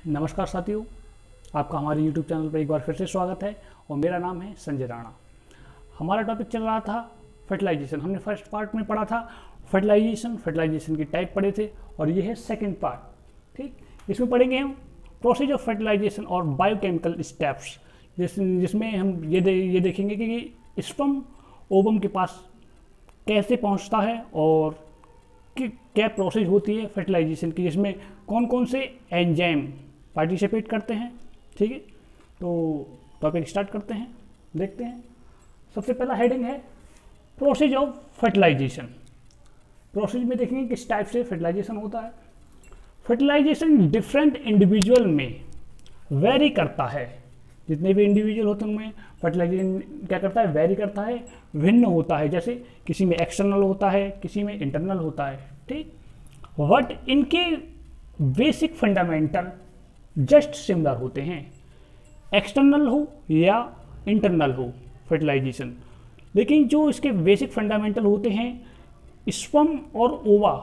नमस्कार साथियों, आपका हमारे YouTube चैनल पर एक बार फिर से स्वागत है और मेरा नाम है संजय राणा। हमारा टॉपिक चल रहा था फर्टिलाइजेशन। हमने फर्स्ट पार्ट में पढ़ा था फर्टिलाइजेशन की टाइप पढ़े थे और ये है सेकंड पार्ट। ठीक, इसमें पढ़ेंगे हम प्रोसेस ऑफ फर्टिलाइजेशन और बायोकेमिकल स्टेप्स, जिसमें हम ये देखेंगे कि स्पर्म ओवम के पास कैसे पहुंचता है और कि क्या प्रोसेस होती है फर्टिलाइजेशन की, जिसमें कौन कौन से एंजाइम पार्टिसिपेट करते हैं। ठीक है, तो टॉपिक स्टार्ट करते हैं, देखते हैं। सबसे पहला हेडिंग है प्रोसेस ऑफ फर्टिलाइजेशन। प्रोसेस में देखेंगे किस टाइप से फर्टिलाइजेशन होता है। फर्टिलाइजेशन डिफरेंट इंडिविजुअल में वेरी करता है। जितने भी इंडिविजुअल होते हैं उनमें फर्टिलाइजेशन क्या करता है, वेरी करता है, भिन्न होता है। जैसे किसी में एक्सटर्नल होता है, किसी में इंटरनल होता है। ठीक, बट इनके बेसिक फंडामेंटल जस्ट सिमिलर होते हैं, एक्सटर्नल हो या इंटरनल हो फर्टिलाइजेशन। लेकिन जो इसके बेसिक फंडामेंटल होते हैं, स्पर्म और ओवा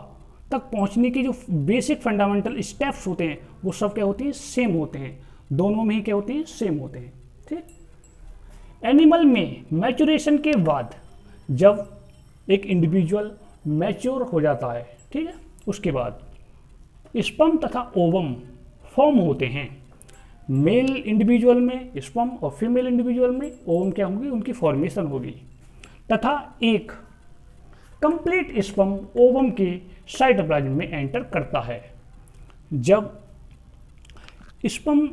तक पहुंचने के जो बेसिक फंडामेंटल स्टेप्स होते हैं वो सब क्या होते हैं, सेम होते हैं। दोनों में ही क्या होते हैं, सेम होते हैं। ठीक, एनिमल में मैच्योरेशन के बाद जब एक इंडिविजुअल मैच्योर हो जाता है, ठीक है, उसके बाद स्पर्म तथा ओवम फॉर्म होते हैं। मेल इंडिविजुअल में स्पर्म और फीमेल इंडिविजुअल में ओवम क्या होंगी, उनकी फॉर्मेशन होगी तथा एक कंप्लीट स्पर्म ओवम के साइटोप्लाज्म में एंटर करता है। जब स्पर्म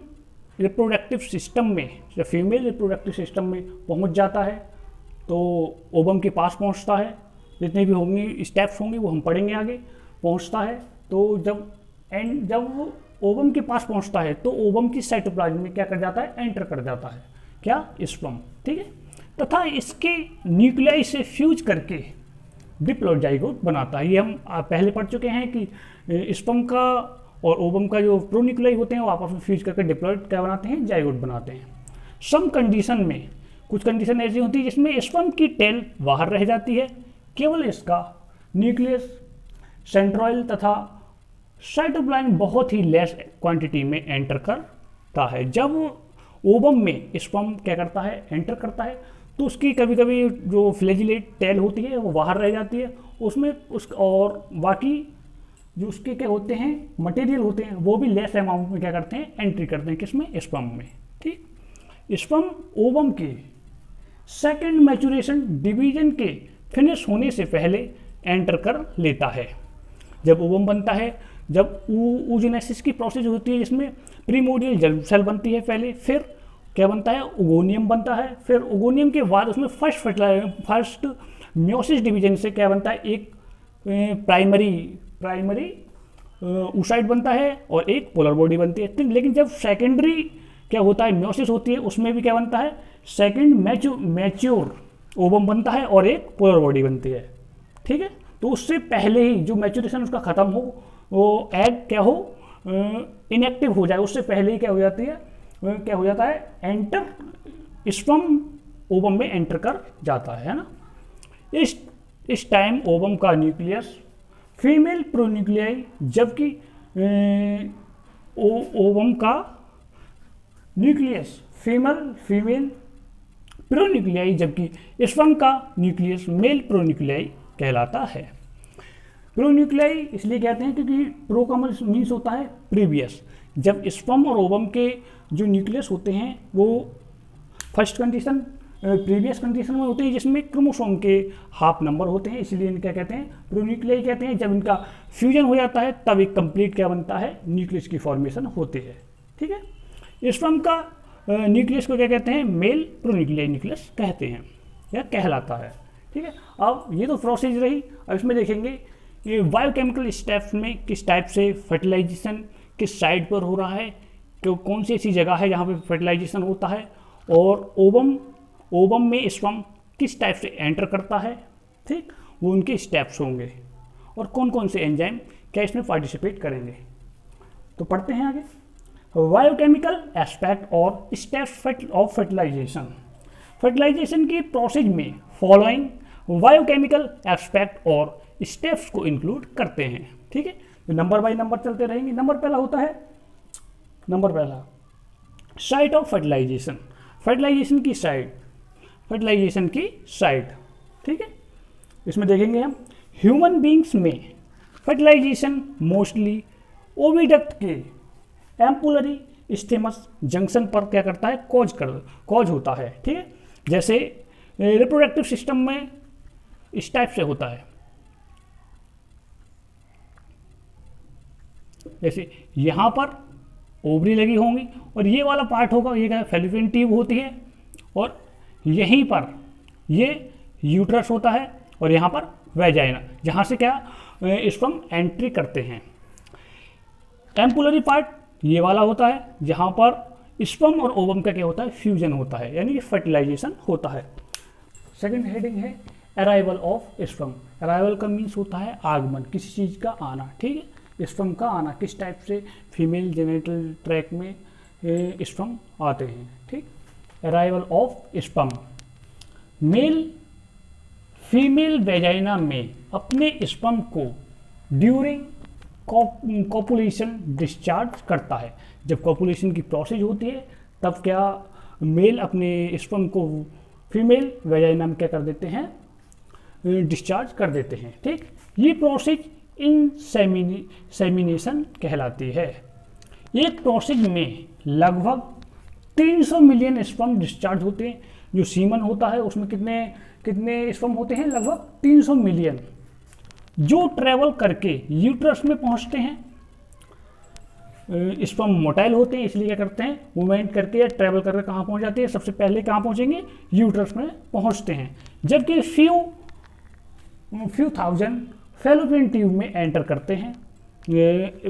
रिप्रोडक्टिव सिस्टम में या फीमेल रिप्रोडक्टिव सिस्टम में पहुंच जाता है तो ओवम के पास पहुंचता है। जितने भी होंगे स्टेप्स होंगे वो हम पढ़ेंगे आगे। पहुंचता है तो जब वो ओवम के पास पहुंचता है तो ओवम की साइटोप्लाज्म में क्या कर जाता है, एंटर कर जाता है, क्या, स्पर्म। ठीक है, तथा इसके न्यूक्लियाई से फ्यूज करके डिप्लॉइड जाइगोट बनाता है। ये हम पहले पढ़ चुके हैं कि स्पर्म का और ओवम का जो प्रोन्यूक्लियाई होते हैं वो आपस में फ्यूज करके डिप्लॉइड क्या बनाते हैं, जाइगोट बनाते हैं। सम कंडीशन में, कुछ कंडीशन ऐसी होती है जिसमें स्पर्म की टेल बाहर रह जाती है, केवल इसका न्यूक्लियस, सेंट्रोइल तथा साइटोप्लाज्म बहुत ही लेस क्वांटिटी में एंटर करता है। जब ओवम में स्पर्म क्या करता है, एंटर करता है, तो उसकी कभी कभी जो फ्लैजिलेट टेल होती है वो बाहर रह जाती है उसमें, और बाकी जो उसके क्या होते हैं, मटेरियल होते हैं, वो भी लेस अमाउंट में क्या करते हैं, एंट्री करते हैं, किसमें, स्पर्म में। ठीक, स्पर्म ओवम के सेकेंड मैच्योरेशन डिवीजन के फिनिश होने से पहले एंटर कर लेता है। जब ओवम बनता है, जब oogenesis की प्रोसेस होती है जिसमें प्रीमोडियल जर्म सेल बनती है पहले, फिर क्या बनता है, ओगोनियम बनता है, फिर ओगोनियम के बाद उसमें फर्स्ट म्योसिस डिवीजन से क्या बनता है, एक प्राइमरी oocyte बनता है और एक पोलर बॉडी बनती है। लेकिन जब सेकेंडरी क्या होता है, म्योसिस होती है, उसमें भी क्या बनता है, सेकेंड मैच्योर ओवम बनता है और एक पोलर बॉडी बनती है। ठीक है, तो उससे पहले ही जो मैच्योरेशन उसका खत्म हो, वो एग क्या हो, इनएक्टिव हो जाए, उससे पहले ही क्या हो जाती है, क्या हो जाता है, एंटर, स्पर्म ओवम में एंटर कर जाता है ना। इस टाइम ओवम का न्यूक्लियस फीमेल प्रोन्यूक्लियाई, जबकि ओवम का न्यूक्लियस फीमेल प्रोन्यूक्लियाई, जबकि स्पर्म का न्यूक्लियस मेल प्रोन्यूक्लियाई कहलाता है। प्रोन्यूक्लियाई इसलिए कहते हैं क्योंकि प्रो का मीन्स होता है प्रीवियस। जब स्पर्म और ओवम के जो न्यूक्लियस होते हैं वो फर्स्ट कंडीशन, प्रीवियस कंडीशन में होते हैं जिसमें क्रोमोसोम के हाफ नंबर होते हैं, इसलिए इनका कहते हैं प्रोन्यूक्लियाई कहते हैं। जब इनका फ्यूजन हो जाता है तब एक कंप्लीट क्या बनता है, न्यूक्लियस की फॉर्मेशन होती है। ठीक है, स्पर्म का न्यूक्लियस को क्या कहते हैं, मेल प्रोन्यूक्लियाई न्यूक्लियस कहते हैं या कहलाता है। ठीक है, अब ये तो प्रोसेस रही। अब इसमें देखेंगे कि बायोकेमिकल स्टेप्स में किस टाइप से फर्टिलाइजेशन किस साइड पर हो रहा है, कि कौन सी ऐसी जगह है जहाँ पे फर्टिलाइजेशन होता है, और ओवम में स्पर्म किस टाइप से एंटर करता है। ठीक, वो उनके स्टेप्स होंगे और कौन कौन से एंजाइम क्या इसमें पार्टिसिपेट करेंगे। तो पढ़ते हैं आगे। बायोकेमिकल एस्पेक्ट और स्टेप्स ऑफ फर्टिलाइजेशन। फर्टिलाइजेशन की प्रोसेस में फॉलोइंग बायोकेमिकल एस्पेक्ट और स्टेप्स को इंक्लूड करते हैं। ठीक है, तो नंबर बाय नंबर चलते रहेंगे। नंबर पहला होता है नंबर पहला, साइट ऑफ फर्टिलाइजेशन, फर्टिलाइजेशन की साइट, फर्टिलाइजेशन की साइट, ठीक है। इसमें देखेंगे हम ह्यूमन बींग्स में फर्टिलाइजेशन मोस्टली ओविडक्ट के एम्पुलरी स्टेमस जंक्शन पर क्या करता है, कॉज होता है, ठीक है। जैसे रिप्रोडक्टिव सिस्टम में इस टाइप से होता है, जैसे यहाँ पर ओवरी लगी होंगी और ये वाला पार्ट होगा, ये क्या फैलोपियन ट्यूब होती है, और यहीं पर ये यूट्रस होता है और यहाँ पर वेजाइना, जहाँ से क्या स्पर्म एंट्री करते हैं। एम्पुलरी पार्ट ये वाला होता है, जहाँ पर स्पर्म और ओवम का क्या होता है, फ्यूजन होता है, यानी कि फर्टिलाइजेशन होता है। सेकंड हेडिंग है अराइवल ऑफ स्पर्म। अराइवल का मीन्स होता है आगमन, किसी चीज़ का आना, ठीक है। स्पर्म का आना किस टाइप से, फीमेल जेनिटल ट्रैक में स्पर्म आते हैं, ठीक। Arrival of sperm, male female vagina में अपने स्पर्म को ड्यूरिंग कॉपुलेशन डिस्चार्ज करता है। जब कॉपुलेशन की प्रोसेस होती है तब क्या मेल अपने स्पर्म को फीमेल वेजाइना में क्या कर देते हैं, डिस्चार्ज कर देते हैं, ठीक। ये प्रोसेस इंसेमिनेशन कहलाती है। एक प्रोसेस में लगभग 300 मिलियन स्पर्म डिस्चार्ज होते हैं। जो सीमन होता है उसमें कितने स्पर्म होते हैं, लगभग 300 मिलियन, जो ट्रेवल करके यूट्रस में पहुंचते हैं। स्पर्म मोटाइल होते हैं, इसलिए क्या करते हैं, मूवमेंट करके या ट्रेवल करके कहाँ पहुंच जाते हैं, सबसे पहले कहाँ पहुंचेंगे, यूट्रस में पहुंचते हैं। जबकि फ्यू थाउजेंड फैलोपियन ट्यूब में एंटर करते हैं।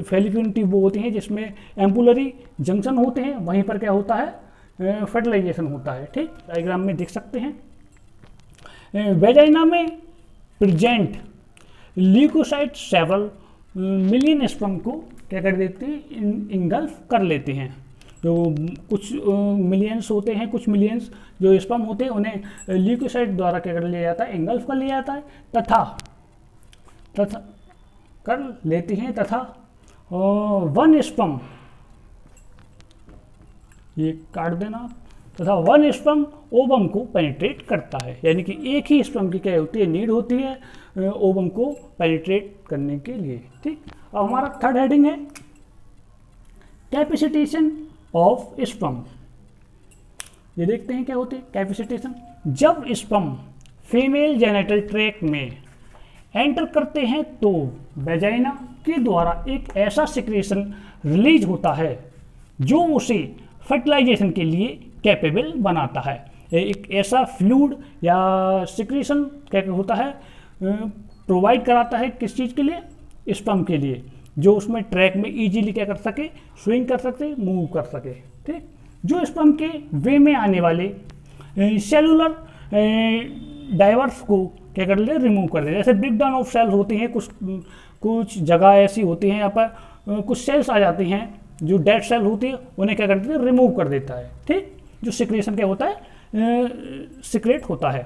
फैलोपियन ट्यूब वो होती हैं जिसमें एम्पुलरी जंक्शन होते हैं, वहीं पर क्या होता है, फर्टिलाइजेशन होता है, ठीक। डायग्राम में देख सकते हैं। वेजाइना में present leucocyte several million sperm को क्या कर देते हैं, इंगल्फ कर लेते हैं। जो कुछ मिलियंस होते हैं, कुछ मिलियंस जो स्पर्म होते हैं उन्हें ल्यूकोसाइट द्वारा क्या कर लिया जाता है, इंगल्फ कर लिया जाता है, तथा कर लेती हैं, तथा वन स्पर्म, ये काट देना, तथा वन स्पर्म ओवम को पेनिट्रेट करता है। यानी कि एक ही स्पर्म की क्या होती है, नीड होती है ओवम को पेनिट्रेट करने के लिए, ठीक। अब हमारा थर्ड हेडिंग है कैपेसिटेशन ऑफ स्पर्म। ये देखते हैं क्या होती है कैपेसिटेशन। जब स्पर्म फीमेल जेनिटल ट्रैक्ट में एंटर करते हैं तो वेजाइना के द्वारा एक ऐसा सिक्रेशन रिलीज होता है जो उसे फर्टिलाइजेशन के लिए कैपेबल बनाता है। एक ऐसा फ्लूइड या सिक्रेशन क्या होता है, प्रोवाइड कराता है किस चीज़ के लिए, स्पर्म के लिए, जो उसमें ट्रैक में इजीली क्या कर सके, स्विंग कर सके, मूव कर सके, ठीक। जो स्पर्म के वे में आने वाले सेलुलर डाइवर्स को क्या कर ले, रिमूव कर दे। जैसे ब्रेक डाउन ऑफ सेल्स होती हैं, कुछ जगह ऐसी होती हैं यहाँ पर कुछ सेल्स आ जाती हैं जो डेड सेल होती है, उन्हें क्या कर देते हैं, रिमूव कर देता है, ठीक। जो सिक्रेशन क्या होता है, सिक्रेट होता है।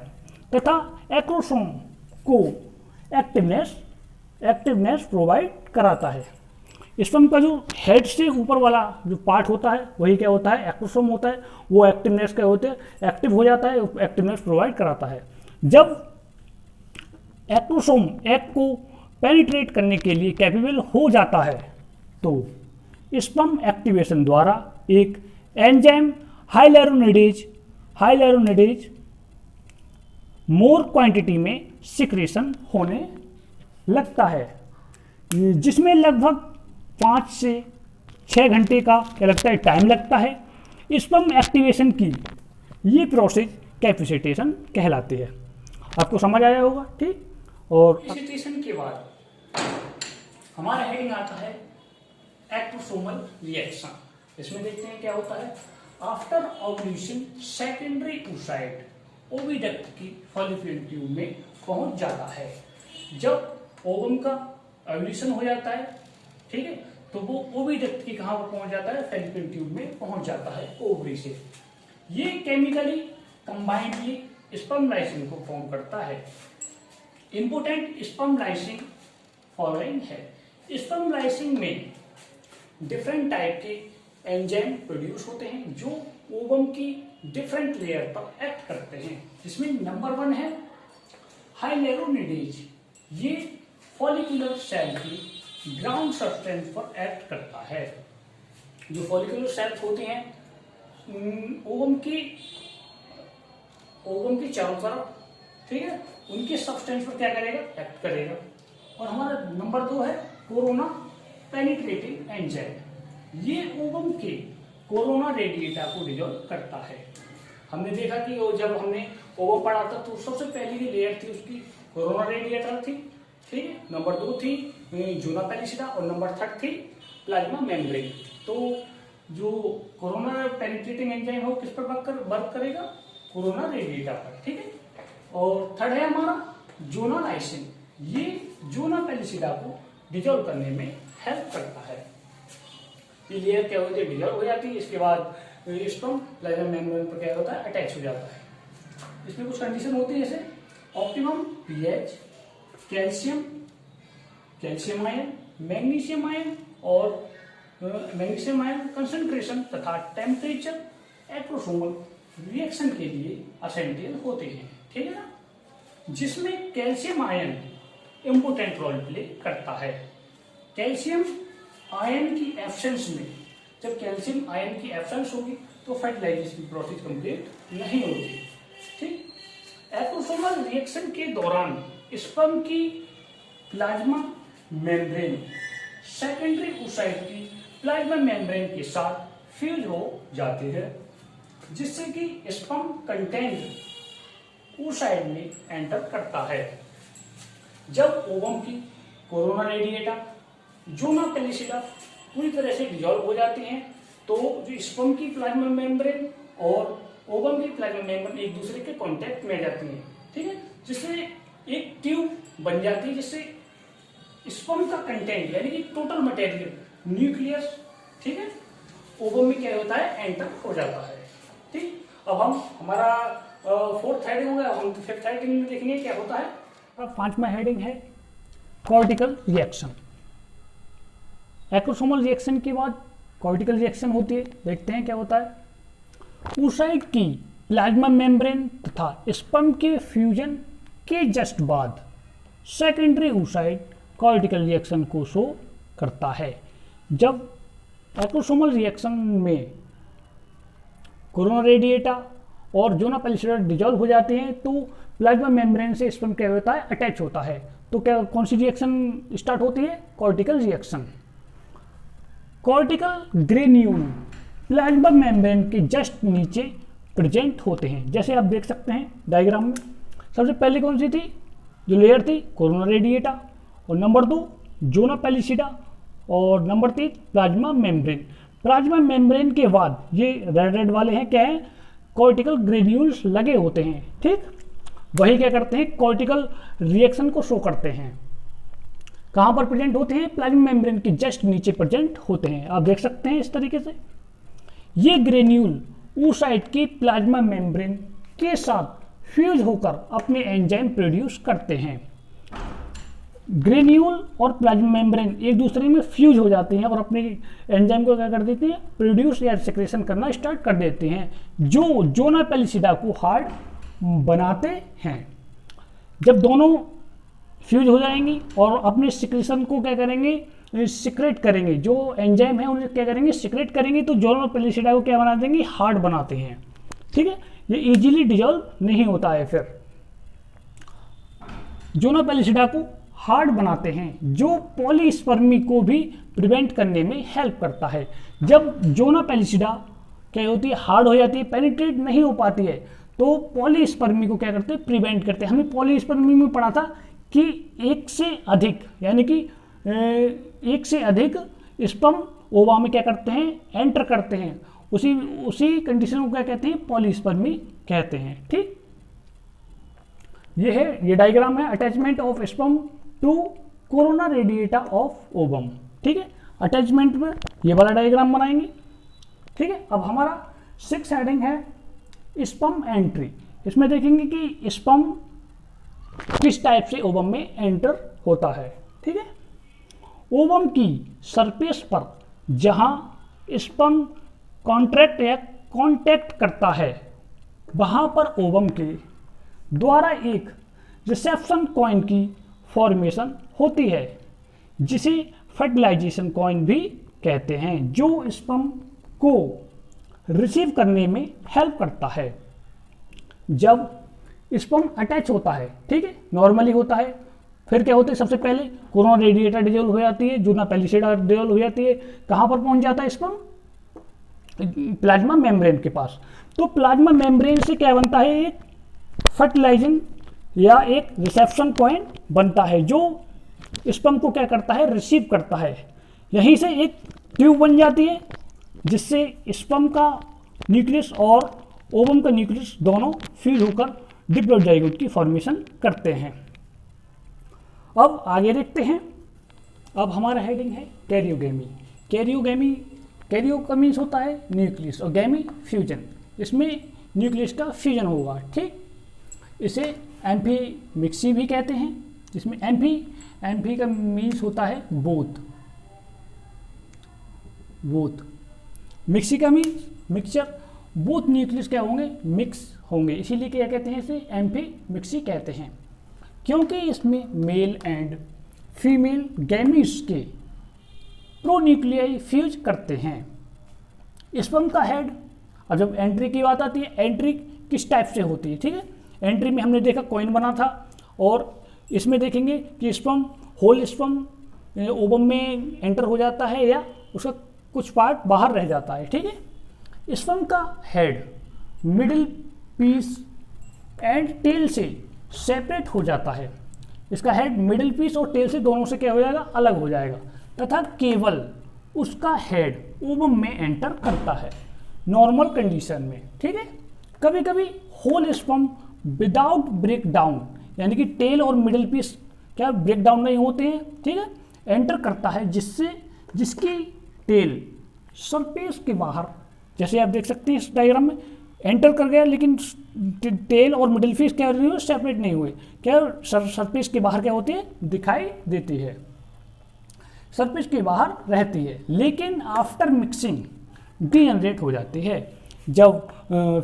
तथा एक्रोसोम को एक्टिवनेस प्रोवाइड कराता है। स्पर्म का जो हेड से ऊपर वाला जो पार्ट होता है वही क्या होता है, एक्रोसोम होता है। वो एक्टिवनेस क्या होते हैं, एक्टिव हो जाता है, एक्टिवनेस प्रोवाइड कराता है। जब एक्रोसोम एग को पेनिट्रेट करने के लिए कैपेबल हो जाता है तो स्पर्म एक्टिवेशन द्वारा एक एंजाइम हाइलेरोनिडेज मोर क्वांटिटी में सिक्रेशन होने लगता है, जिसमें लगभग 5 से 6 घंटे का क्या लगता है, टाइम लगता है। स्पर्म एक्टिवेशन की ये प्रोसेस कैपेसिटेशन कहलाती है। आपको समझ आया होगा, ठीक। और कैपेसिटेशन के बाद हमारा हेडिंग आता है एक्टोसोमल रिएक्शन। इसमें देखते हैं क्या होता है। After ovulation secondary oocyte oviduct की फॉलिक्यूलर ट्यूब में पहुंच जाता है। जब ओवम का ओव्यूलेशन हो जाता है, ठीक है, तो वो ओविडक्ट की कहां पर पहुंच जाता है, फॉलिक्यूलर ट्यूब में पहुंच जाता है ओवरी से। ये केमिकली कंबाइंडली स्पर्म लाइसिन को फॉर्म करता है। इंपोर्टेंट स्पर्म लाइसिन फॉलोइंग है। स्पर्म लाइसिन में डिफरेंट टाइप के एंजाइम प्रोड्यूस होते हैं जो ओवम की डिफरेंट लेयर पर एक्ट करते हैं, जिसमें नंबर 1 है हाइलेरोनिडेज। ये फॉलिकुलर सेल की ग्राउंड सब्सटेंस पर एक्ट करता है। जो फॉलिकुलर सेल्स होते हैं ओवम की चारों तरफ, ठीक है, उनके सब्सटेंस पर क्या करेगा, एक्ट करेगा। और हमारा नंबर 2 है कोरोना पेनिट्रेटिंग एंजाइम। ये ओवम के कोरोना रेडिएटा को डिसॉल्व करता है। हमने देखा कि वो जब हमने ओवम पढ़ा था तो सबसे पहली जो लेयर थी उसकी कोरोना रेडिएटा थी, ठीक है। नंबर 2 थी ज़ोना पेलिसिडा और नंबर 3 थी प्लाज्मा मेम्ब्रेन। तो जो कोरोना पेनिट्रेटिंग एंजाइम है वो किस पर वर्क करेगा, कोरोना रेडिएटा पर, ठीक है। और थर्ड है हमारा ज़ोना लाइसिन। ये ज़ोना पेलिसिडा को डिसॉल्व करने में हेल्प करता है। ये लेयर क्या होती है, डिसॉल्व हो जाती है। इसके बाद स्पर्म प्लाज्मा मेम्ब्रेन पर क्या होता है, अटैच हो जाता है। इसमें कुछ कंडीशन होती है जैसे optimum pH, calcium ion, magnesium ion और मैग्नीशियम आयन कंसंट्रेशन तथा टेम्परेचर एक्रोसोमल रिएक्शन के लिए असेंशियल होते हैं, ठीक है ना। जिसमें calcium ion important role play करता है। कैल्शियम आयन की एब्सेंस में, जब कैल्शियम आयन की एब्सेंस होगी तो फर्टिलाइजेशन की प्रोसेस कंप्लीट नहीं होती, ठीक। एक्रोसोमल रिएक्शन के दौरान स्पर्म की प्लाज्मा मेम्ब्रेन सेकेंडरी oocyte की प्लाज्मा मेम्ब्रेन के साथ फ्यूज हो जाती है, जिससे कि स्पर्म कंटेंट oocyte में एंटर करता है। जब ओवम की कोरोना रेडिएटा, ज़ोना पेलिसिडा पूरी तरह से डिसॉल्व हो जाती हैं तो जो स्पर्म की प्लाज्मा मेम्ब्रेन और ओवम की प्लाज्मा मेम्ब्रेन एक दूसरे के कांटेक्ट में जाती हैं, ठीक है, जिससे एक ट्यूब बन जाती है, जिससे स्पर्म का कंटेंट यानी कि टोटल मटेरियल न्यूक्लियस, ठीक है, ओवम में क्या होता है, एंटर हो जाता है, ठीक। अब हम हमारा 4th हेडिंग हो गया, हम 5th हेडिंग में देखेंगे क्या होता है। अब 5वां हेडिंग है कॉर्टिकल रिएक्शन। एक्रोसोमल रिएक्शन के बाद कॉर्टिकल रिएक्शन होती है। देखते हैं क्या होता है। oocyte की प्लाज्मा मेम्ब्रेन तथा स्पर्म के फ्यूजन के जस्ट बाद सेकेंडरी oocyte कॉर्टिकल रिएक्शन को शो करता है। जब एक्रोसोमल रिएक्शन में कोरोना रेडिएटा और ज़ोना पेलिसिडा डिसॉल्व हो जाते हैं तो प्लाज्मा मेम्ब्रेन से स्पर्म क्या होता है, अटैच होता है। तो क्या कौन सी रिएक्शन स्टार्ट होती है, cortical reaction. Cortical granule plasma membrane के जस्ट नीचे प्रेजेंट होते हैं, जैसे आप देख सकते हैं डायग्राम में। सबसे पहले कौन सी थी जो लेयर थी, कोरोना रेडिएटा, और नंबर 2 ज़ोना पेलिसिडा, और number 3 plasma membrane. Plasma membrane के बाद ये रेड वाले हैं क्या है, कॉर्टिकल ग्रेन्यूल्स लगे होते हैं, ठीक। वही क्या करते हैं, कॉर्टिकल रिएक्शन को शो करते हैं। कहाँ पर प्रेजेंट होते हैं, प्लाज्मा मेम्ब्रेन के जस्ट नीचे प्रेजेंट होते हैं। आप देख सकते हैं इस तरीके से। ये ग्रेन्यूल oocyte की प्लाज्मा मेम्ब्रेन के साथ फ्यूज होकर अपने एंजाइम प्रोड्यूस करते हैं। ग्रेन्यूल और प्लाज्मा मेम्ब्रेन एक दूसरे में फ्यूज हो जाते हैं और अपने एंजाइम को क्या कर देते हैं, प्रोड्यूस या सेक्रेशन करना स्टार्ट कर देते हैं, जो ज़ोना पेलिसिडा को हार्ड बनाते हैं। जब दोनों फ्यूज हो जाएंगी और अपने सिक्रेशन को क्या करेंगे, सिक्रेट करेंगे, जो एंजाइम है उन्हें क्या करेंगे, सिक्रेट करेंगे, तो ज़ोना पेलिसिडा को क्या बना देंगे, हार्ड बनाते हैं, ठीक है। ये इजीली डिसॉल्व नहीं होता है। फिर ज़ोना पेलिसिडा को हार्ड बनाते हैं, जो पॉलीस्पर्मी को भी प्रिवेंट करने में हेल्प करता है। जब ज़ोना पेलिसिडा क्या होती है, हार्ड हो जाती है, पेनिट्रेट नहीं हो पाती है, तो पॉलीस्पर्मी को क्या करते हैं, प्रिवेंट करते हैं। हमने पॉलीस्पर्मी में पढ़ा था कि एक से अधिक यानी कि एक से अधिक स्पर्म ओवा में क्या करते हैं, एंटर करते हैं। उसी कंडीशन को क्या कहते हैं, पॉलीस्पर्मी कहते हैं, ठीक। ये डायग्राम है attachment of sperm to corona radiata of ovum, ठीक है। अटैचमेंट में ये वाला डायग्राम बनाएंगे, ठीक है। अब हमारा 6th हेडिंग है स्पर्म एंट्री। इसमें देखेंगे कि स्पर्म किस टाइप से ओवम में एंटर होता है, ठीक है। ओवम की सरफेस पर जहां स्पर्म कॉन्ट्रैक्ट या कांटेक्ट करता है, वहाँ पर ओवम के द्वारा एक रिसेप्शन कॉइन की फॉर्मेशन होती है, जिसे फर्टिलाइजेशन कॉइन भी कहते हैं, जो स्पर्म को रिसीव करने में हेल्प करता है। जब स्पर्म अटैच होता है, ठीक है, नॉर्मली होता है, फिर क्या होता है, सबसे पहले कोरोना रेडिएटर डिजोल्व हो जाती है, जूना पेलिसेडा डिजोल्व हो जाती है, कहाँ पर पहुंच जाता है स्पर्म, प्लाज्मा मेम्ब्रेन के पास। तो प्लाज्मा मेम्ब्रेन से क्या बनता है, एक फर्टिलाइजिंग या एक रिसेप्शन पॉइंट बनता है, जो स्पर्म को क्या करता है, रिसीव करता है। यहीं से एक ट्यूब बन जाती है, जिससे स्पर्म का न्यूक्लियस और ओवम का न्यूक्लियस दोनों फ्यूज होकर डिप्लॉइड जाइगोट की फॉर्मेशन करते हैं। अब आगे देखते हैं। अब हमारा हेडिंग है कैरियोगेमी। कैरियो का मीन्स होता है न्यूक्लियस और गैमी फ्यूजन, इसमें न्यूक्लियस का फ्यूजन होगा, ठीक। इसे एम्फी मिक्सी भी कहते हैं, जिसमें एम्फी का मीन्स होता है बोथ। मिक्सी का मीन्स मिक्सचर, बोथ न्यूक्लियस क्या होंगे, मिक्स होंगे, इसीलिए क्या कहते हैं, इसे एम्फी मिक्सी कहते हैं, क्योंकि इसमें मेल एंड फीमेल गैमीट्स के प्रोन्यूक्लियाई फ्यूज करते हैं। स्पर्म का हेड, अब जब एंट्री की बात आती है, एंट्री किस टाइप से होती है, ठीक है। एंट्री में हमने देखा कॉइन बना था, और इसमें देखेंगे कि स्पर्म होल स्पर्म ओवम में एंटर हो जाता है या उसका कुछ पार्ट बाहर रह जाता है, ठीक है। स्पर्म का head middle piece and tail से सेपरेट हो जाता है। इसका हेड मिडिल पीस और टेल से दोनों से क्या हो जाएगा, अलग हो जाएगा, तथा केवल उसका हेड ओवम में एंटर करता है नॉर्मल कंडीशन में, ठीक है। कभी कभी whole sperm without break down, यानी कि टेल और मिडिल पीस क्या ब्रेक डाउन नहीं होते हैं, ठीक है, एंटर करता है, जिसकी टेल सरफेस के बाहर, जैसे आप देख सकते हैं इस डायग्राम में, एंटर कर गया, लेकिन टेल और मिडिल पीस क्या हुए, सेपरेट नहीं हुए, क्या सरफेस के बाहर क्या होती है, दिखाई देती है, सरफेस के बाहर रहती है, लेकिन आफ्टर मिक्सिंग डीजनरेट हो जाती है। जब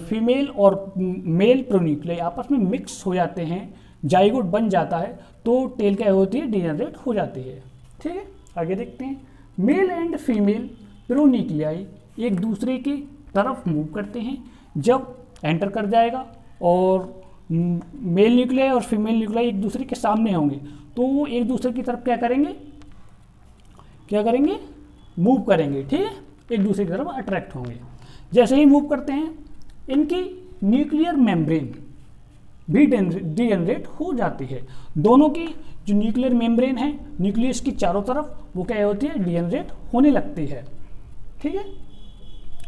फीमेल और मेल प्रोन्यूक्लियाई आपस में मिक्स हो जाते हैं, जाइगोट बन जाता है, तो टेल क्या होती है, डीजनरेट हो जाती है, ठीक है। आगे देखते हैं। मेल एंड फीमेल प्रोन्यूक्लियाई एक दूसरे की तरफ मूव करते हैं जब एंटर कर जाएगा, और मेल न्यूक्लियाई और फीमेल न्यूक्लियाई एक दूसरे के सामने होंगे, तो वो एक दूसरे की तरफ क्या करेंगे, मूव करेंगे, ठीक है, एक दूसरे की तरफ अट्रैक्ट होंगे। जैसे ही मूव करते हैं, इनकी न्यूक्लियर मेम्ब्रेन भी डीजनरेट हो जाती है। दोनों की जो न्यूक्लियर मेम्ब्रेन है न्यूक्लियस की चारों तरफ, वो क्या होती है, डीजनरेट होने लगती है, ठीक है,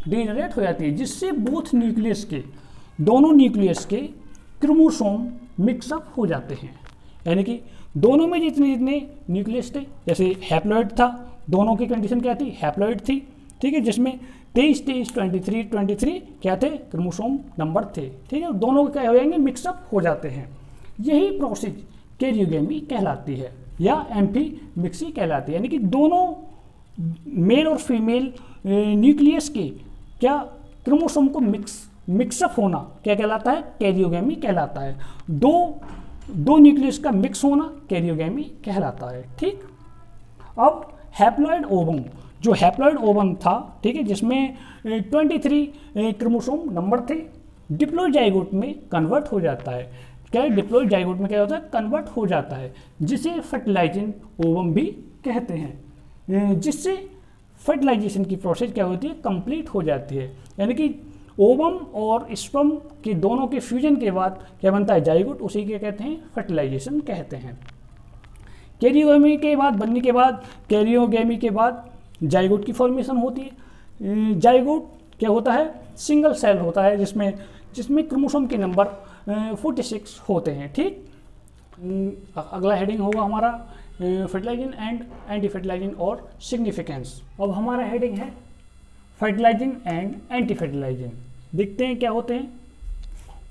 डीजनरेट हो जाती है, जिससे बोथ न्यूक्लियस के, दोनों न्यूक्लियस के क्रोमोसोम मिक्सअप हो जाते हैं। यानी कि दोनों में जितने न्यूक्लियस थे, जैसे हैप्लॉइड था, दोनों की कंडीशन क्या थी, हैप्लॉइड थी, ठीक है, जिसमें 23 क्या थे, क्रोमोसोम नंबर थे, ठीक है, दोनों क्या हो जाएंगे, मिक्सअप हो जाते हैं। यही प्रोसेस कैरियोगेमी कहलाती है या एम्फी मिक्सी कहलाती है, यानी कि दोनों मेल और फीमेल न्यूक्लियस के क्या क्रोमोसोम को मिक्सअप होना क्या कहलाता है, कैरियोगेमी कहलाता है। दो न्यूक्लियस का मिक्स होना कैरियोगेमी कहलाता है, ठीक। अब हैप्लॉइड ओवम, जो हैप्लॉइड ओवम था, ठीक है, जिसमें 23 क्रोमोसोम नंबर थे, डिप्लॉइड जाइगोट में कन्वर्ट हो जाता है। क्या डिप्लॉइड जाइगोट में क्या होता है, कन्वर्ट हो जाता है, जिसे फर्टिलाइजिंग ओवम भी कहते हैं, जिससे फर्टिलाइजेशन की प्रोसेस क्या होती है, कंप्लीट हो जाती है। यानी कि ओवम और स्पर्म के दोनों के फ्यूजन के बाद क्या बनता है, जाइगोट, उसी के कहते हैं फर्टिलाइजेशन कहते हैं। कैरियोगेमी के बाद बनने के बाद, कैरियोगेमी के बाद जाइगोट की फॉर्मेशन होती है। जाइगोट क्या होता है, सिंगल सेल होता है, जिसमें क्रोमोसोम के नंबर 46 होते हैं, ठीक। अगला हेडिंग होगा हमारा फर्टिलाइजिंग एंड एंटी फर्टिलाइजिंग और सिग्निफिकेंस। अब हमारा हेडिंग है फर्टिलाइजिंग एंड एंटी फर्टिलाइजिंग। देखते हैं क्या होते हैं।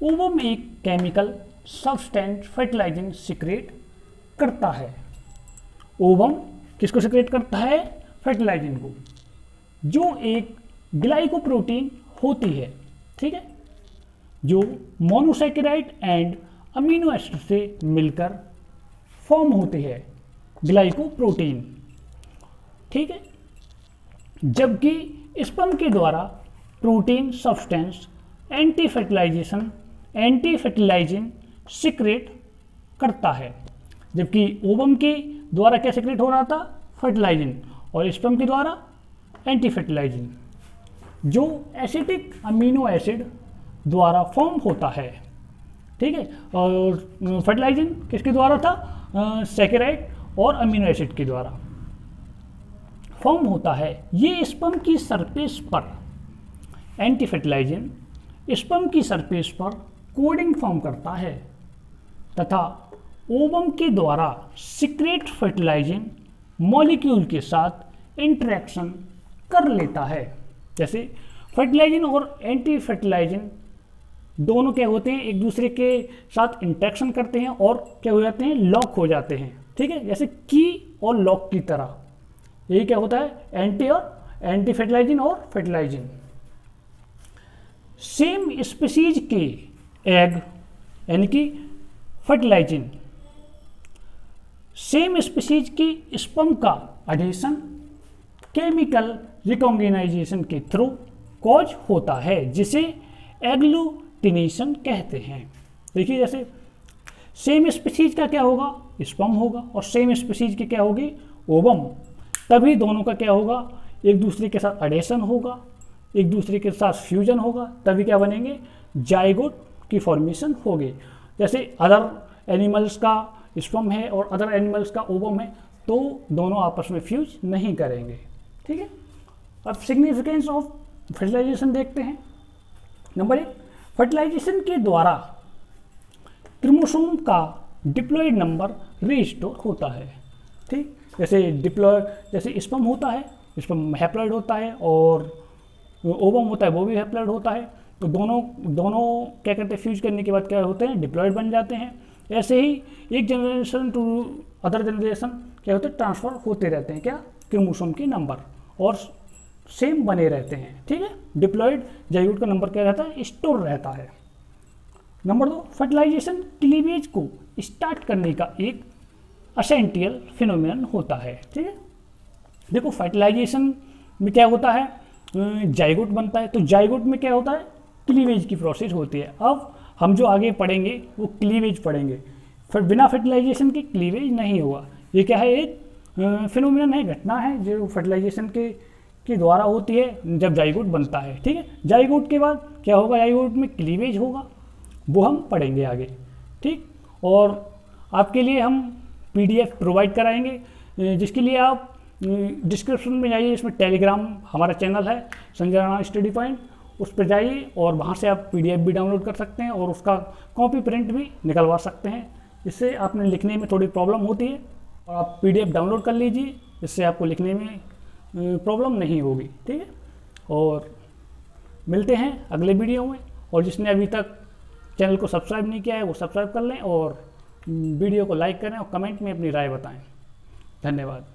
ओवम एक केमिकल सब्सटेंस फर्टिलाइजिंग सिक्रेट करता है। ओवम किसको सिक्रेट करता है, फर्टिलाइजिंग को। जो एक ग्लाइकोप्रोटीन होती है, ठीक है, जो मोनोसैकेराइड एंड अमीनो एसिड से मिलकर फॉर्म होती है, ग्लाइकोप्रोटीन, ठीक है। जबकि स्पर्म के द्वारा protein substance anti fertilising secrete करता है, जबकि ओवम के द्वारा क्या सिक्रेट हो रहा था, फर्टिलाइजिंग, और स्पर्म के द्वारा एंटी फर्टिलाइजिंग, जो एसिटिक अमीनो एसिड द्वारा फॉर्म होता है, ठीक है। और फर्टिलाइजिंग किसके द्वारा था, सैकेराइड और अमीनो एसिड के द्वारा फॉर्म होता है। ये स्पर्म की सरफेस पर एंटी फर्टिलाइजिंग स्पर्म की सरफेस पर कोडिंग फॉर्म करता है तथा ओवम के द्वारा सीक्रेट फर्टिलाइजिंग मॉलिक्यूल के साथ इंटरेक्शन कर लेता है। जैसे फर्टिलाइजिंग और एंटी फर्टिलाइजिंग दोनों क्या होते हैं, एक दूसरे के साथ इंटरेक्शन करते हैं और क्या हो जाते हैं, लॉक हो जाते हैं, ठीक है। जैसे की और लॉक की तरह यही क्या होता है, एंटी फर्टिलाइजिंग और फर्टिलाइजिंग। सेम स्पीसीज के एग यानी कि फर्टिलाइजिंग, सेम स्पीसीज की स्पर्म का एडिशन केमिकल रिकॉग्नाइजेशन के थ्रू कॉज होता है, जिसे एग्लूटिनेशन कहते हैं। देखिए जैसे सेम स्पीसीज का क्या होगा, स्पर्म होगा, और सेम स्पीसीज की क्या होगी, ओवम, तभी दोनों का क्या होगा, एक दूसरे के साथ एडेशन होगा, एक दूसरे के साथ फ्यूजन होगा, तभी क्या बनेंगे, जाइगोट की फॉर्मेशन होगी। जैसे अदर एनिमल्स का स्पर्म है और अदर एनिमल्स का ओवम है, तो दोनों आपस में फ्यूज नहीं करेंगे, ठीक है। अब सिग्निफिकेंस ऑफ फर्टिलाइजेशन देखते हैं। नंबर 1, फर्टिलाइजेशन के द्वारा क्रोमोसोम का डिप्लॉयड नंबर रिस्टोर होता है, ठीक। जैसे स्पर्म होता है, स्पर्म हैप्लॉयड होता है, और ओवम होता है वो भी हैप्लॉयड होता है, तो दोनों क्या करते हैं, फ्यूज करने के बाद क्या होते हैं, डिप्लॉयड बन जाते हैं। ऐसे ही एक जनरेशन टू अदर जनरेशन क्या होते हैं, ट्रांसफर होते रहते हैं, क्या, क्रोमोसोम के नंबर, और सेम बने रहते हैं, ठीक है। डिप्लॉयड जाइगोट का नंबर क्या रहता है, स्टोर रहता है। नंबर 2, फर्टिलाइजेशन क्लीवेज को स्टार्ट करने का एक असेंटियल फिनोमिनन होता है, ठीक है। देखो फर्टिलाइजेशन में क्या होता है, जाइगोट बनता है, तो जाइगोट में क्या होता है, क्लीवेज की प्रोसेस होती है। अब हम जो आगे पढ़ेंगे वो क्लीवेज पढ़ेंगे, फिर बिना फर्टिलाइजेशन के क्लीवेज नहीं होगा। ये क्या है, एक फिनोमिनन है, घटना है जो फर्टिलाइजेशन के द्वारा होती है जब जाइगोट बनता है, ठीक है। जाइगोट के बाद क्या होगा, जाइगोट में क्लीवेज होगा, वो हम पढ़ेंगे आगे, ठीक। और आपके लिए हम PDF प्रोवाइड कराएंगे, जिसके लिए आप डिस्क्रिप्शन में जाइए, इसमें टेलीग्राम हमारा चैनल है संजय राणा स्टडी पॉइंट, उस पर जाइए और वहाँ से आप PDF भी डाउनलोड कर सकते हैं और उसका कॉपी प्रिंट भी निकलवा सकते हैं। इससे आपने लिखने में थोड़ी प्रॉब्लम होती है, और आप PDF डाउनलोड कर लीजिए, इससे आपको लिखने में प्रॉब्लम नहीं होगी, ठीक है। और मिलते हैं अगले वीडियो में, और जिसने अभी तक चैनल को सब्सक्राइब नहीं किया है वो सब्सक्राइब कर लें, और वीडियो को लाइक करें और कमेंट में अपनी राय बताएं। धन्यवाद।